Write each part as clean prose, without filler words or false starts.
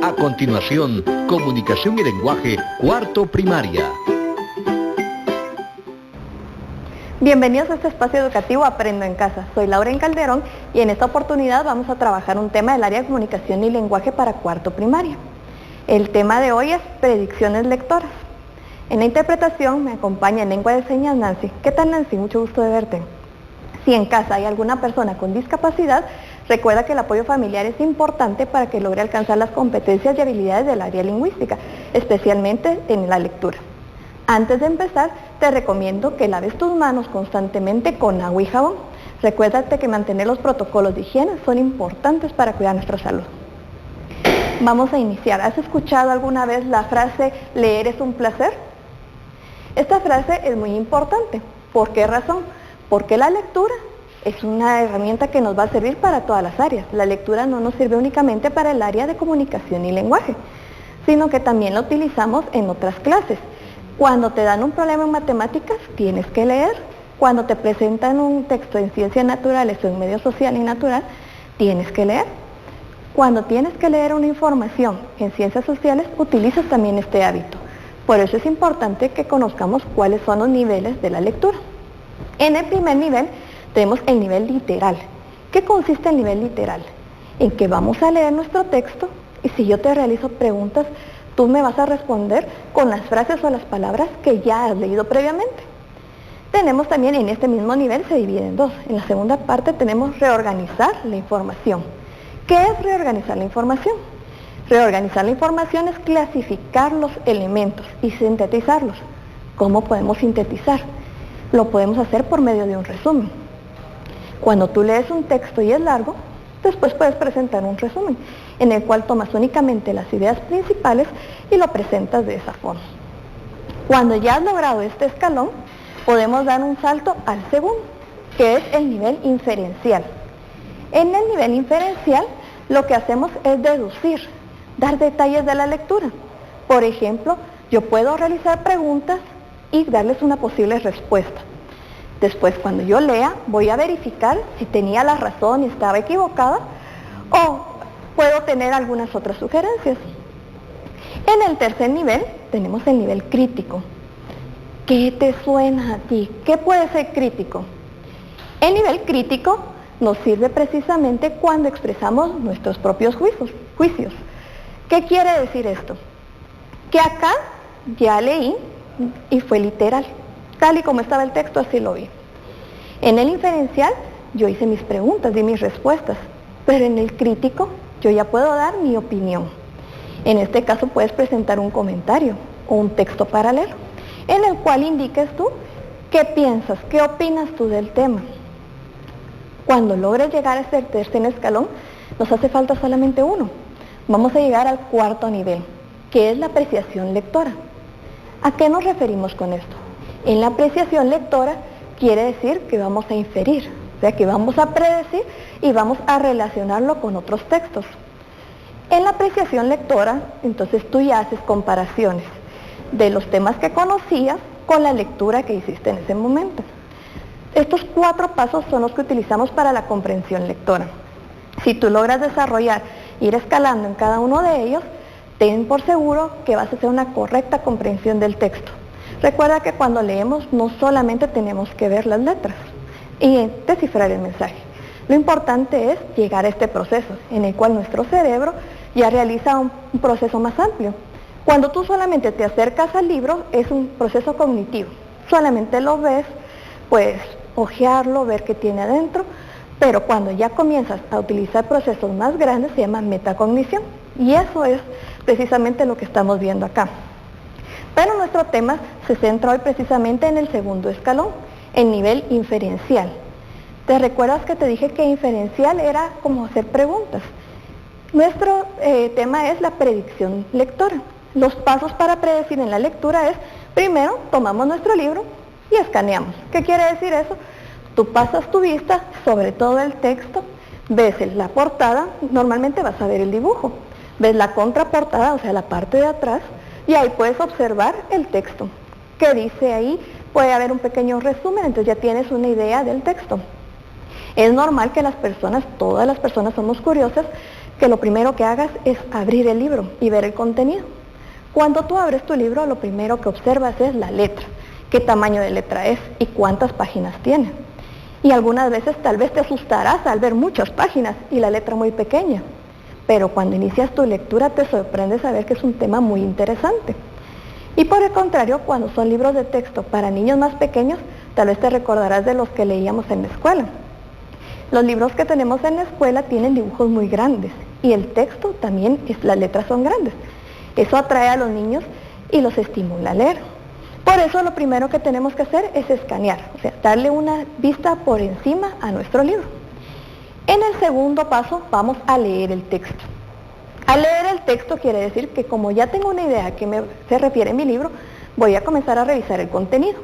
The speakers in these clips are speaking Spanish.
A continuación, Comunicación y Lenguaje, cuarto primaria. Bienvenidos a este espacio educativo Aprendo en Casa. Soy Lauren Calderón y en esta oportunidad vamos a trabajar un tema del área de Comunicación y Lenguaje para cuarto primaria. El tema de hoy es predicciones lectoras. En la interpretación me acompaña en lengua de señas Nancy. ¿Qué tal, Nancy? Mucho gusto de verte. Si en casa hay alguna persona con discapacidad, recuerda que el apoyo familiar es importante para que logre alcanzar las competencias y habilidades del área lingüística, especialmente en la lectura. Antes de empezar, te recomiendo que laves tus manos constantemente con agua y jabón. Recuérdate que mantener los protocolos de higiene son importantes para cuidar nuestra salud. Vamos a iniciar. ¿Has escuchado alguna vez la frase leer es un placer? Esta frase es muy importante. ¿Por qué razón? Porque la lectura es una herramienta que nos va a servir para todas las áreas. La lectura no nos sirve únicamente para el área de comunicación y lenguaje, sino que también la utilizamos en otras clases. Cuando te dan un problema en matemáticas, tienes que leer. Cuando te presentan un texto en ciencias naturales o en medio social y natural, tienes que leer. Cuando tienes que leer una información en ciencias sociales, utilizas también este hábito. Por eso es importante que conozcamos cuáles son los niveles de la lectura. En el primer nivel tenemos el nivel literal. ¿Qué consiste el nivel literal? En que vamos a leer nuestro texto y si yo te realizo preguntas, tú me vas a responder con las frases o las palabras que ya has leído previamente. Tenemos también en este mismo nivel, se divide en dos. En la segunda parte tenemos reorganizar la información. ¿Qué es reorganizar la información? Reorganizar la información es clasificar los elementos y sintetizarlos. ¿Cómo podemos sintetizar? Lo podemos hacer por medio de un resumen. Cuando tú lees un texto y es largo, después puedes presentar un resumen, en el cual tomas únicamente las ideas principales y lo presentas de esa forma. Cuando ya has logrado este escalón, podemos dar un salto al segundo, que es el nivel inferencial. En el nivel inferencial, lo que hacemos es deducir, dar detalles de la lectura. Por ejemplo, yo puedo realizar preguntas y darles una posible respuesta. Después, cuando yo lea, voy a verificar si tenía la razón y estaba equivocada o puedo tener algunas otras sugerencias. En el tercer nivel tenemos el nivel crítico. ¿Qué te suena a ti? ¿Qué puede ser crítico? El nivel crítico nos sirve precisamente cuando expresamos nuestros propios juicios. ¿Qué quiere decir esto? Que acá ya leí y fue literal. Tal y como estaba el texto, así lo vi. En el inferencial, yo hice mis preguntas, di mis respuestas, pero en el crítico, yo ya puedo dar mi opinión. En este caso, puedes presentar un comentario o un texto paralelo, en el cual indiques tú qué piensas, qué opinas tú del tema. Cuando logres llegar a este tercer escalón, nos hace falta solamente uno. Vamos a llegar al cuarto nivel, que es la apreciación lectora. ¿A qué nos referimos con esto? En la apreciación lectora quiere decir que vamos a inferir, o sea que vamos a predecir y vamos a relacionarlo con otros textos. En la apreciación lectora, entonces tú ya haces comparaciones de los temas que conocías con la lectura que hiciste en ese momento. Estos 4 pasos son los que utilizamos para la comprensión lectora. Si tú logras desarrollar, ir escalando en cada uno de ellos, ten por seguro que vas a hacer una correcta comprensión del texto. Recuerda que cuando leemos no solamente tenemos que ver las letras y descifrar el mensaje. Lo importante es llegar a este proceso en el cual nuestro cerebro ya realiza un proceso más amplio. Cuando tú solamente te acercas al libro es un proceso cognitivo. Solamente lo ves, puedes hojearlo, ver qué tiene adentro, pero cuando ya comienzas a utilizar procesos más grandes se llama metacognición. Y eso es precisamente lo que estamos viendo acá. Pero nuestro tema se centra hoy precisamente en el segundo escalón, el nivel inferencial. ¿Te recuerdas que te dije que inferencial era como hacer preguntas? Nuestro tema es la predicción lectora. Los pasos para predecir en la lectura es, primero, tomamos nuestro libro y escaneamos. ¿Qué quiere decir eso? Tú pasas tu vista sobre todo el texto, ves la portada, normalmente vas a ver el dibujo, ves la contraportada, o sea, la parte de atrás, y ahí puedes observar el texto. ¿Qué dice ahí? Puede haber un pequeño resumen, entonces ya tienes una idea del texto. Es normal que las personas, todas las personas somos curiosas, que lo primero que hagas es abrir el libro y ver el contenido. Cuando tú abres tu libro, lo primero que observas es la letra, qué tamaño de letra es y cuántas páginas tiene. Y algunas veces tal vez te asustarás al ver muchas páginas y la letra muy pequeña, pero cuando inicias tu lectura te sorprendes a ver que es un tema muy interesante. Y por el contrario, cuando son libros de texto para niños más pequeños, tal vez te recordarás de los que leíamos en la escuela. Los libros que tenemos en la escuela tienen dibujos muy grandes y el texto también, las letras son grandes. Eso atrae a los niños y los estimula a leer. Por eso lo primero que tenemos que hacer es escanear, o sea, darle una vista por encima a nuestro libro. En el segundo paso vamos a leer el texto. Al leer el texto quiere decir que como ya tengo una idea a qué se refiere mi libro, voy a comenzar a revisar el contenido.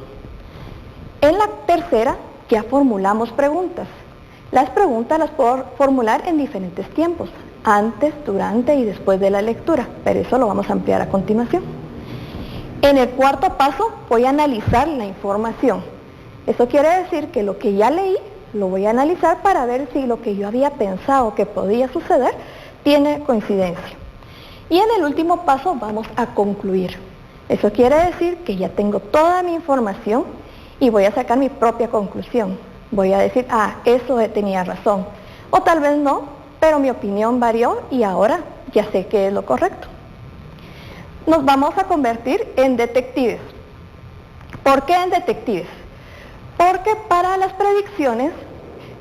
En la tercera ya formulamos preguntas. Las preguntas las puedo formular en diferentes tiempos, antes, durante y después de la lectura, pero eso lo vamos a ampliar a continuación. En el cuarto paso voy a analizar la información. Eso quiere decir que lo que ya leí lo voy a analizar para ver si lo que yo había pensado que podía suceder tiene coincidencia. Y en el último paso vamos a concluir. Eso quiere decir que ya tengo toda mi información y voy a sacar mi propia conclusión. Voy a decir, eso tenía razón. O tal vez no, pero mi opinión varió y ahora ya sé qué es lo correcto. Nos vamos a convertir en detectives. ¿Por qué en detectives? Porque para las predicciones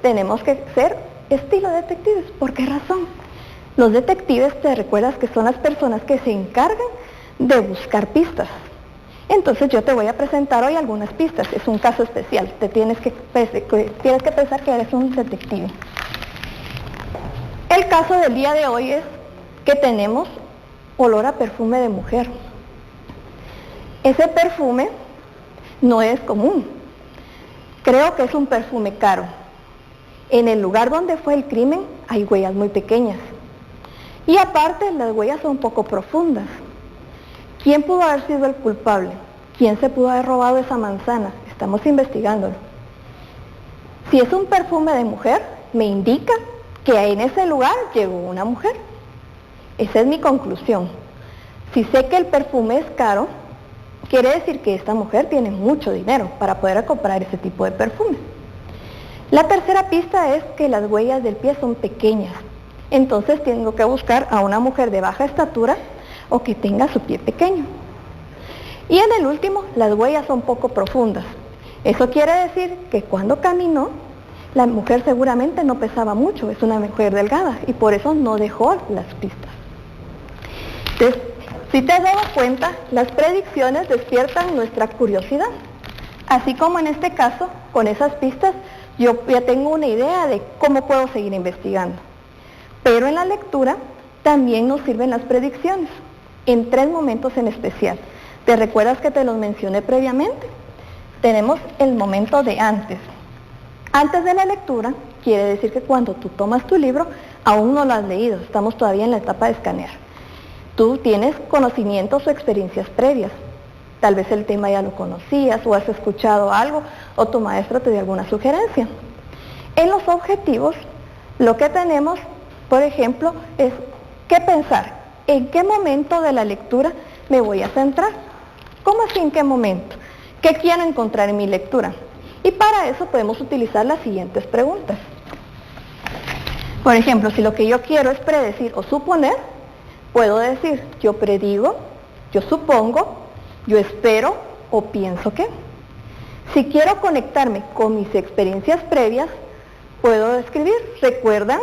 tenemos que ser estilo detectives. ¿Por qué razón? Los detectives, te recuerdas que son las personas que se encargan de buscar pistas. Entonces yo te voy a presentar hoy algunas pistas. Es un caso especial. Tienes que pensar que eres un detective. El caso del día de hoy es que tenemos olor a perfume de mujer. Ese perfume no es común. Creo que es un perfume caro. En el lugar donde fue el crimen hay huellas muy pequeñas. Y aparte las huellas son un poco profundas. ¿Quién pudo haber sido el culpable? ¿Quién se pudo haber robado esa manzana? Estamos investigándolo. Si es un perfume de mujer, me indica que en ese lugar llegó una mujer. Esa es mi conclusión. Si sé que el perfume es caro, quiere decir que esta mujer tiene mucho dinero para poder comprar ese tipo de perfume. La tercera pista es que las huellas del pie son pequeñas. Entonces tengo que buscar a una mujer de baja estatura o que tenga su pie pequeño. Y en el último, las huellas son poco profundas. Eso quiere decir que cuando caminó, la mujer seguramente no pesaba mucho, es una mujer delgada y por eso no dejó las pistas. Entonces, si te has dado cuenta, las predicciones despiertan nuestra curiosidad. Así como en este caso, con esas pistas, yo ya tengo una idea de cómo puedo seguir investigando. Pero en la lectura también nos sirven las predicciones, en 3 momentos en especial. ¿Te recuerdas que te los mencioné previamente? Tenemos el momento de antes. Antes de la lectura, quiere decir que cuando tú tomas tu libro, aún no lo has leído, estamos todavía en la etapa de escanear. Tú tienes conocimientos o experiencias previas. Tal vez el tema ya lo conocías o has escuchado algo o tu maestro te dio alguna sugerencia. En los objetivos, lo que tenemos, por ejemplo, es qué pensar, en qué momento de la lectura me voy a centrar. ¿Cómo así en qué momento? ¿Qué quiero encontrar en mi lectura? Y para eso podemos utilizar las siguientes preguntas. Por ejemplo, si lo que yo quiero es predecir o suponer, puedo decir, yo predigo, yo supongo, yo espero o pienso que. Si quiero conectarme con mis experiencias previas, puedo escribir, ¿recuerdan?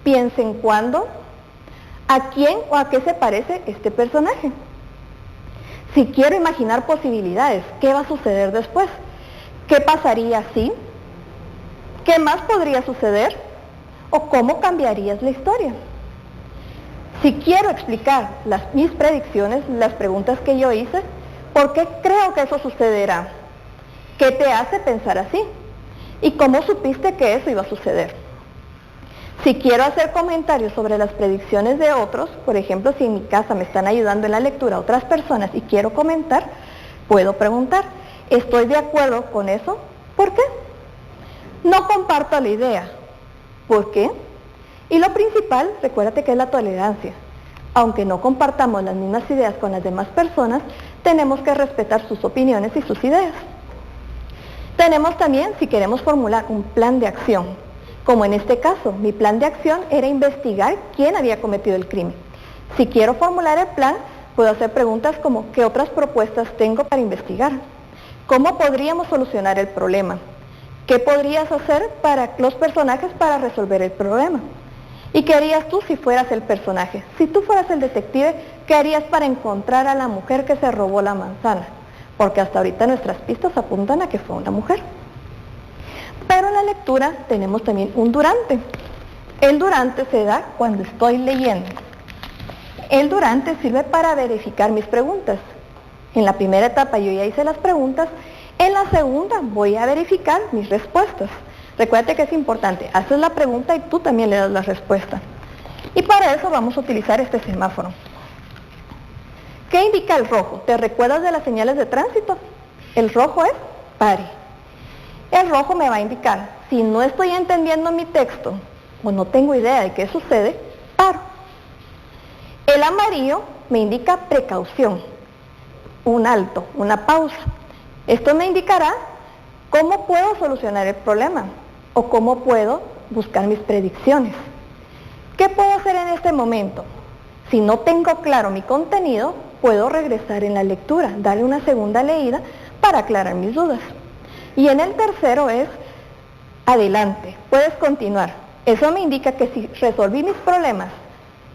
Piensen cuándo, a quién o a qué se parece este personaje. Si quiero imaginar posibilidades, ¿qué va a suceder después? ¿Qué pasaría si? ¿Qué más podría suceder? ¿O cómo cambiarías la historia? Si quiero explicar mis predicciones, las preguntas que yo hice, ¿por qué creo que eso sucederá? ¿Qué te hace pensar así? ¿Y cómo supiste que eso iba a suceder? Si quiero hacer comentarios sobre las predicciones de otros, por ejemplo, si en mi casa me están ayudando en la lectura otras personas y quiero comentar, puedo preguntar, ¿estoy de acuerdo con eso? ¿Por qué? No comparto la idea. ¿Por qué? Y lo principal, recuérdate que es la tolerancia. Aunque no compartamos las mismas ideas con las demás personas, tenemos que respetar sus opiniones y sus ideas. Tenemos también, si queremos formular un plan de acción, como en este caso, mi plan de acción era investigar quién había cometido el crimen. Si quiero formular el plan, puedo hacer preguntas como, ¿qué otras propuestas tengo para investigar? ¿Cómo podríamos solucionar el problema? ¿Qué podrías hacer para los personajes para resolver el problema? ¿Y qué harías tú si fueras el personaje? Si tú fueras el detective, ¿qué harías para encontrar a la mujer que se robó la manzana? Porque hasta ahorita nuestras pistas apuntan a que fue una mujer. Pero en la lectura tenemos también un durante. El durante se da cuando estoy leyendo. El durante sirve para verificar mis preguntas. En la primera etapa yo ya hice las preguntas, en la segunda voy a verificar mis respuestas. Recuerda que es importante, haces la pregunta y tú también le das la respuesta. Y para eso vamos a utilizar este semáforo. ¿Qué indica el rojo? ¿Te recuerdas de las señales de tránsito? El rojo es pare. El rojo me va a indicar, si no estoy entendiendo mi texto o no tengo idea de qué sucede, paro. El amarillo me indica precaución, un alto, una pausa. Esto me indicará cómo puedo solucionar el problema o cómo puedo buscar mis predicciones. ¿Qué puedo hacer en este momento? Si no tengo claro mi contenido, puedo regresar en la lectura, darle una segunda leída para aclarar mis dudas. Y en el tercero es, adelante, puedes continuar. Eso me indica que si resolví mis problemas,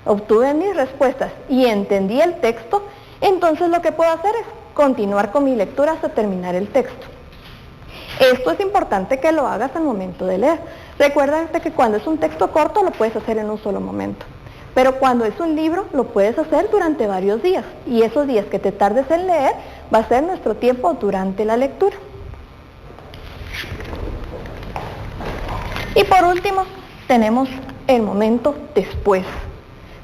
obtuve mis respuestas y entendí el texto, entonces lo que puedo hacer es continuar con mi lectura hasta terminar el texto. Esto es importante que lo hagas al momento de leer. Recuerda que cuando es un texto corto lo puedes hacer en un solo momento. Pero cuando es un libro lo puedes hacer durante varios días. Y esos días que te tardes en leer va a ser nuestro tiempo durante la lectura. Y por último, tenemos el momento después.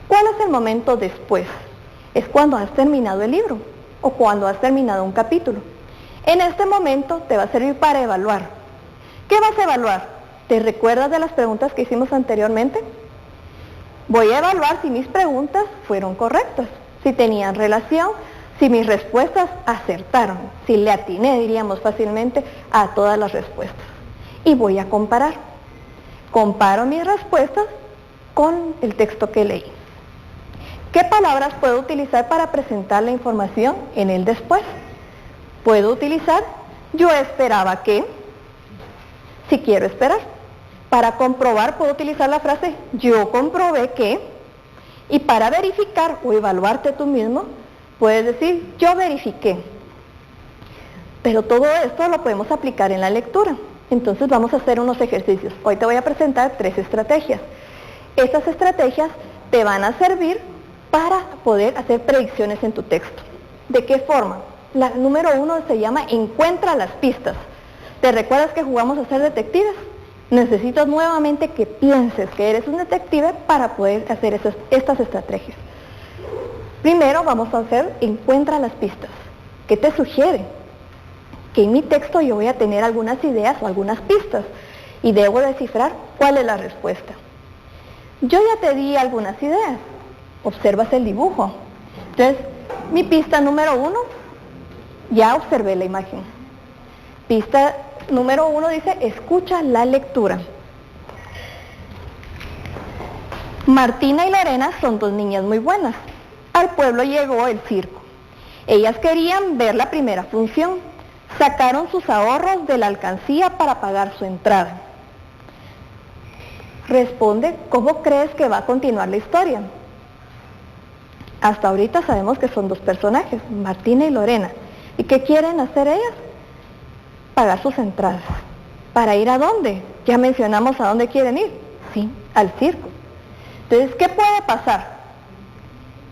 ¿Cuál es el momento después? Es cuando has terminado el libro o cuando has terminado un capítulo. En este momento te va a servir para evaluar. ¿Qué vas a evaluar? ¿Te recuerdas de las preguntas que hicimos anteriormente? Voy a evaluar si mis preguntas fueron correctas, si tenían relación, si mis respuestas acertaron, si le atiné, diríamos fácilmente, a todas las respuestas. Y voy a comparar. Comparo mis respuestas con el texto que leí. ¿Qué palabras puedo utilizar para presentar la información en el después? Puedo utilizar yo esperaba que, si quiero esperar. Para comprobar puedo utilizar la frase yo comprobé que, y para verificar o evaluarte tú mismo, puedes decir yo verifiqué. Pero todo esto lo podemos aplicar en la lectura. Entonces vamos a hacer unos ejercicios. Hoy te voy a presentar 3 estrategias. Estas estrategias te van a servir para poder hacer predicciones en tu texto. ¿De qué forma? La número 1 se llama encuentra las pistas. ¿Te recuerdas que jugamos a ser detectives? Necesitas nuevamente que pienses que eres un detective para poder hacer estas estrategias. Primero vamos a hacer encuentra las pistas. ¿Qué te sugiere? Que en mi texto yo voy a tener algunas ideas o algunas pistas y debo descifrar cuál es la respuesta. Yo ya te di algunas ideas. Observas el dibujo. Entonces, mi pista número 1, ya observé la imagen. Pista número 1 dice, escucha la lectura. Martina y Lorena son 2 niñas muy buenas. Al pueblo llegó el circo. Ellas querían ver la primera función. Sacaron sus ahorros de la alcancía para pagar su entrada. Responde, ¿cómo crees que va a continuar la historia? Hasta ahorita sabemos que son 2 personajes, Martina y Lorena. ¿Y qué quieren hacer ellas? Pagar sus entradas. ¿Para ir a dónde? Ya mencionamos a dónde quieren ir. Sí, al circo. Entonces, ¿qué puede pasar?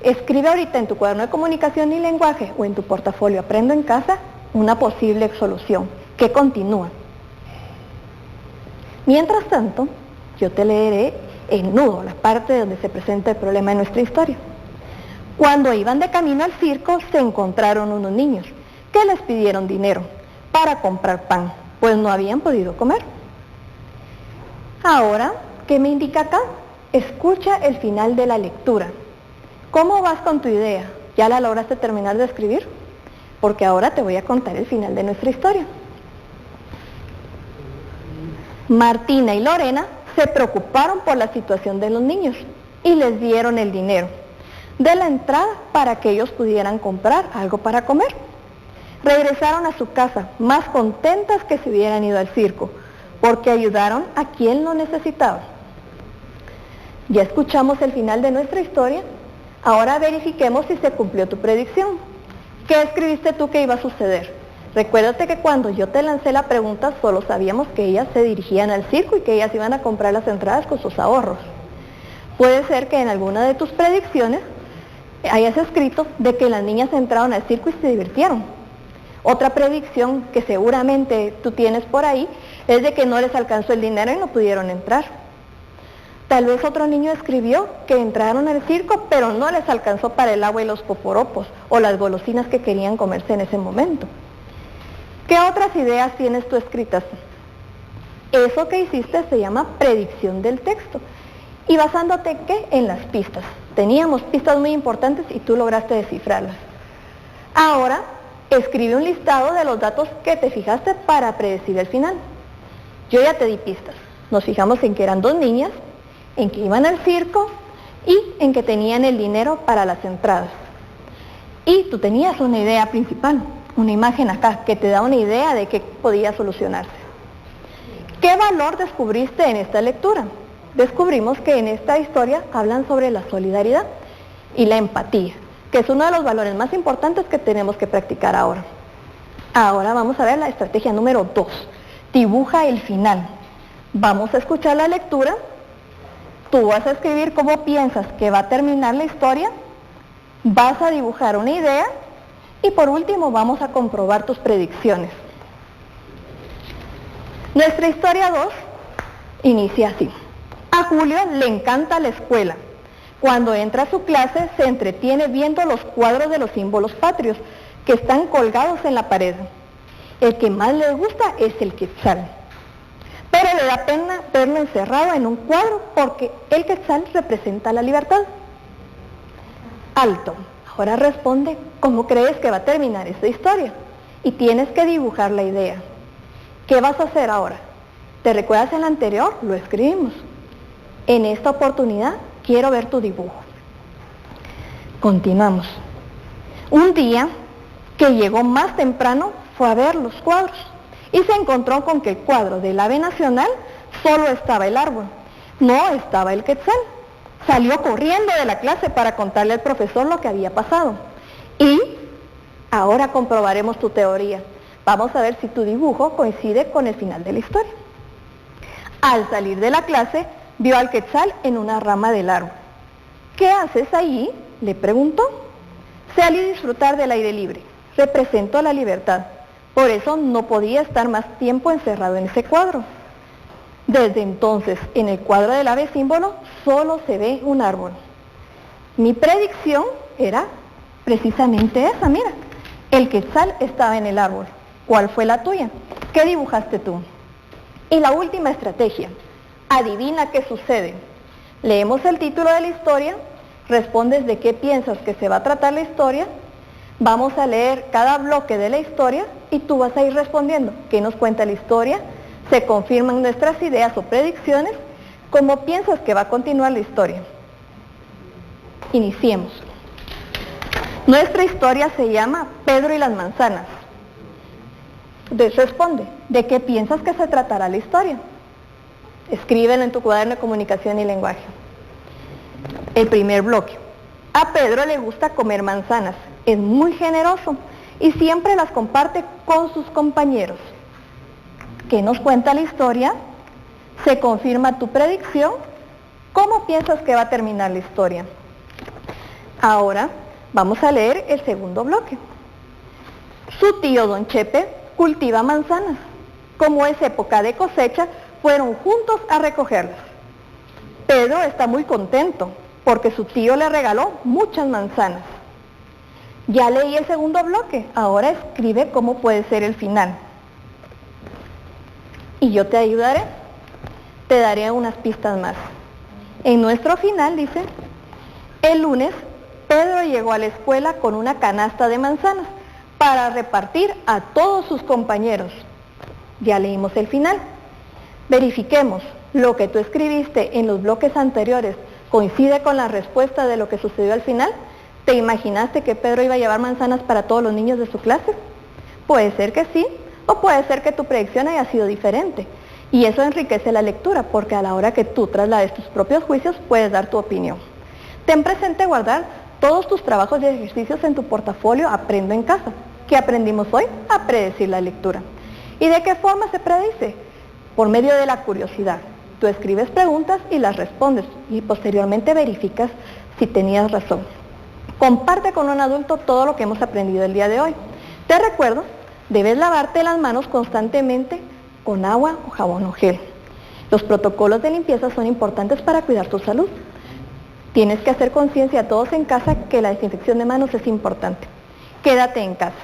Escribe ahorita en tu cuaderno de comunicación y lenguaje o en tu portafolio Aprendo en Casa una posible solución que continúa. Mientras tanto, yo te leeré el nudo, la parte donde se presenta el problema de nuestra historia. Cuando iban de camino al circo, se encontraron unos niños que les pidieron dinero para comprar pan, pues no habían podido comer. Ahora, ¿qué me indica acá? escucha el final de la lectura. ¿Cómo vas con tu idea? ¿Ya la lograste terminar de escribir? Porque ahora te voy a contar el final de nuestra historia. Martina y Lorena se preocuparon por la situación de los niños y les dieron el dinero de la entrada para que ellos pudieran comprar algo para comer. Regresaron a su casa más contentas que se hubieran ido al circo, porque ayudaron a quien lo necesitaba. Ya escuchamos el final de nuestra historia, ahora verifiquemos si se cumplió tu predicción. ¿Qué escribiste tú que iba a suceder? Recuérdate que cuando yo te lancé la pregunta solo sabíamos que ellas se dirigían al circo y que ellas iban a comprar las entradas con sus ahorros. Puede ser que en alguna de tus predicciones hayas escrito de que las niñas entraron al circo y se divirtieron. Otra predicción que seguramente tú tienes por ahí es de que no les alcanzó el dinero y no pudieron entrar. Tal vez otro niño escribió que entraron al circo pero no les alcanzó para el agua y los poporopos o las golosinas que querían comerse en ese momento. ¿Qué otras ideas tienes tú escritas? Eso que hiciste se llama predicción del texto. ¿Y basándote qué? En las pistas. Teníamos pistas muy importantes y tú lograste descifrarlas. Ahora, escribe un listado de los datos que te fijaste para predecir el final. Yo ya te di pistas. Nos fijamos en que eran dos niñas, en que iban al circo y en que tenían el dinero para las entradas. Y tú tenías una idea principal, una imagen acá que te da una idea de qué podía solucionarse. ¿Qué valor descubriste en esta lectura? Descubrimos que en esta historia hablan sobre la solidaridad y la empatía, que es uno de los valores más importantes que tenemos que practicar ahora. Ahora vamos a ver la estrategia número 2. Dibuja el final. Vamos a escuchar la lectura. Tú vas a escribir cómo piensas que va a terminar la historia. Vas a dibujar una idea. Y por último vamos a comprobar tus predicciones. Nuestra historia 2 inicia así. A Julio le encanta la escuela. Cuando entra a su clase se entretiene viendo los cuadros de los símbolos patrios que están colgados en la pared. El que más le gusta es el quetzal. Pero le da pena verlo encerrado en un cuadro porque el quetzal representa la libertad. Alto. Ahora responde cómo crees que va a terminar esta historia. Y tienes que dibujar la idea. ¿Qué vas a hacer ahora? ¿Te recuerdas en la anterior? Lo escribimos. En esta oportunidad quiero ver tu dibujo. Continuamos. Un día que llegó más temprano fue a ver los cuadros y se encontró con que el cuadro del ave nacional solo estaba el árbol, no estaba el quetzal. Salió corriendo de la clase para contarle al profesor lo que había pasado. Y ahora comprobaremos tu teoría. Vamos a ver si tu dibujo coincide con el final de la historia. Al salir de la clase, vio al quetzal en una rama del árbol. ¿Qué haces allí?, le preguntó. Salí a disfrutar del aire libre. Represento la libertad. Por eso no podía estar más tiempo encerrado en ese cuadro. Desde entonces, en el cuadro del ave símbolo, solo se ve un árbol. Mi predicción era precisamente esa, mira. El quetzal estaba en el árbol. ¿Cuál fue la tuya? ¿Qué dibujaste tú? Y la última estrategia. Adivina qué sucede. Leemos el título de la historia, respondes de qué piensas que se va a tratar la historia, vamos a leer cada bloque de la historia y tú vas a ir respondiendo qué nos cuenta la historia, se confirman nuestras ideas o predicciones, cómo piensas que va a continuar la historia. Iniciemos. Nuestra historia se llama Pedro y las manzanas. Entonces responde, ¿de qué piensas que se tratará la historia? Escríbelo en tu cuaderno de comunicación y lenguaje. El primer bloque. A Pedro le gusta comer manzanas, es muy generoso y siempre las comparte con sus compañeros. ¿Qué nos cuenta la historia? ¿Se confirma tu predicción? ¿Cómo piensas que va a terminar la historia? Ahora vamos a leer el segundo bloque. Su tío Don Chepe cultiva manzanas. Como es época de cosecha, fueron juntos a recogerlas. Pedro está muy contento porque su tío le regaló muchas manzanas. Ya leí el segundo bloque, ahora escribe cómo puede ser el final. Y yo te ayudaré, te daré unas pistas más. En nuestro final dice, el lunes Pedro llegó a la escuela con una canasta de manzanas para repartir a todos sus compañeros. Ya leímos el final. Verifiquemos, ¿lo que tú escribiste en los bloques anteriores coincide con la respuesta de lo que sucedió al final? ¿Te imaginaste que Pedro iba a llevar manzanas para todos los niños de su clase? Puede ser que sí, o puede ser que tu predicción haya sido diferente. Y eso enriquece la lectura, porque a la hora que tú traslades tus propios juicios, puedes dar tu opinión. Ten presente guardar todos tus trabajos y ejercicios en tu portafolio Aprendo en Casa. ¿Qué aprendimos hoy? A predecir la lectura. ¿Y de qué forma se predice? Por medio de la curiosidad. Tú escribes preguntas y las respondes, y posteriormente verificas si tenías razón. Comparte con un adulto todo lo que hemos aprendido el día de hoy. Te recuerdo, debes lavarte las manos constantemente con agua o jabón o gel. Los protocolos de limpieza son importantes para cuidar tu salud. Tienes que hacer conciencia a todos en casa que la desinfección de manos es importante. Quédate en casa.